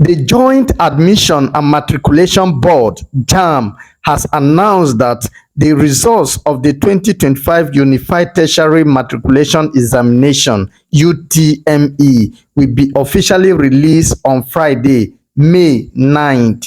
The Joint Admission and Matriculation Board (JAMB) has announced that the results of the 2025 Unified Tertiary Matriculation Examination (UTME) will be officially released on Friday, May 9,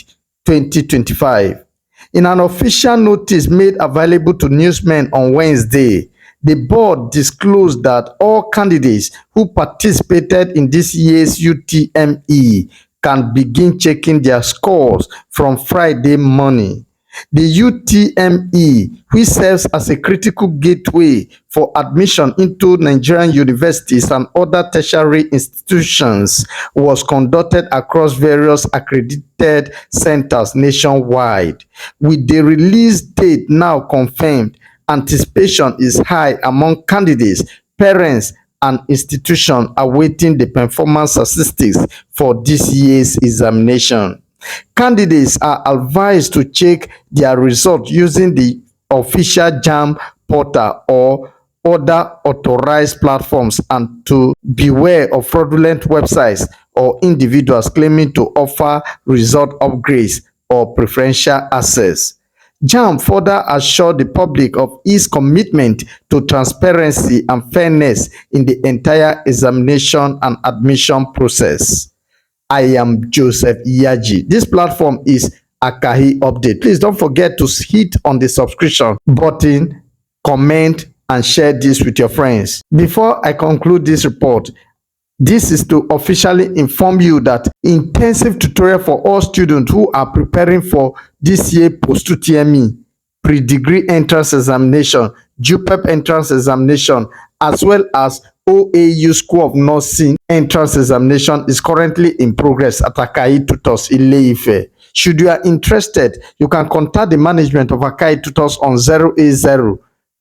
2025. In an official notice made available to newsmen on Wednesday, the board disclosed that all candidates who participated in this year's UTME can begin checking their scores from Friday morning. The UTME, which serves as a critical gateway for admission into Nigerian universities and other tertiary institutions, was conducted across various accredited centers nationwide. With the release date now confirmed, anticipation is high among candidates, parents, and institutions awaiting the performance statistics for this year's examination. Candidates are advised to check their results using the official JAMB portal or other authorized platforms and to beware of fraudulent websites or individuals claiming to offer result upgrades or preferential access. JAMB further assured the public of its commitment to transparency and fairness in the entire examination and admission process. I am Joseph Iyaji. This platform is Akahi Update. Please don't forget to hit on the subscription button, comment, and share this with your friends. Before I conclude this report, this is to officially inform you that intensive tutorial for all students who are preparing for this year post-UTME, pre-degree entrance examination, JUPEP entrance examination, as well as OAU School of Nursing entrance examination is currently in progress at Akai Tutors Ile-Ife. Should you are interested, you can contact the management of Akai Tutors on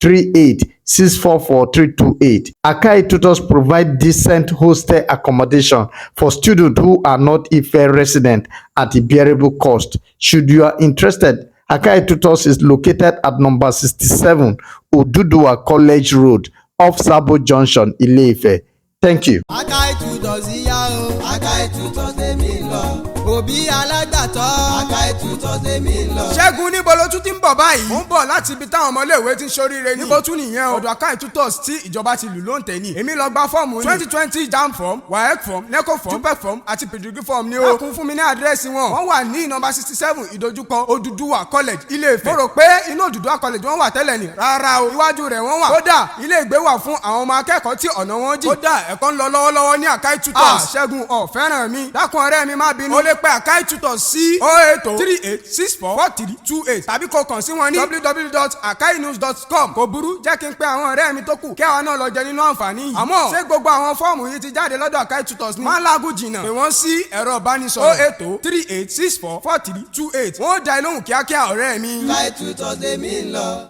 080-38-644-328. Akai Tutors provide decent hostel accommodation for students who are not Ife resident at a bearable cost. Should you are interested, Akai Tutors is located at number 67 Oduduwa College Road, off Sabo Junction, Ile-Ife. Thank you. Akai Tutors yá o, Akai Tutors lèmi lọ. Òbí alágbàtọ́, Akai Tutors lèmi lọ. Ṣẹ́gun níbo ló tún ti ń bọ̀ báyìí? Mo ń bọ̀ láti ibi táwọn ọmọléèwé ti ń ṣoríire ní. Níbo tún nìyẹn o? Ọ̀dọ̀ Akai Tutors tí ìjọba ti lù ló ń tẹ̀ ní. Èmi lọ gba fọ́ọ̀mù 2020 JAMB form, WAEC form, NECO form, JUPEP form àti pre-degree form ni o. Wọ́n kún fún mi ní àdírẹ́sì wọn. Wọ́n wà ní nọ́mbà 67 ìdojúkọ Oduduwa College, Ile-Ife. Mo rò pé inú Oduduwa College wọ́n wà tẹ́lẹ̀ ni. Rárá o, iwájú rẹ̀ wọ́n wà. Kódà ilé ìgbé wà fún àwọn ọmọ akẹ́kọ̀ọ́ tí ọ̀nà wọn jìn. Kódà ẹ̀kọ́ ń lọ lọ́wọ́lọ́wọ́ ní Akai Tutors. Ṣẹ́gun ò fẹ́ràn mi. Dákun ọ̀rẹ́ mi má bínú. O lè pe Akai Tutors sí 08038644328 tàbí kó kàn sí wọn ní www.akainews.com. Kò burú, jẹ́ kí n pe àwọn ọ̀rẹ́ mi tó kù kí àwa náà lọ jẹ nínú àǹfààní yìí. Àmọ́ ṣé gbogbo àwọn fọ́ọ̀mù yìí ti jáde lọ́dọ̀ Akai Tutors ni? Má lágùn jìnnà. Pè wọ́n sí ẹ̀rọ ìbánisọ̀rọ̀ 08038644328. Wọ́n ó dá ẹ lóhùn kíákíá ọ̀rẹ́ mi. Akai Tutors lèmi lọ.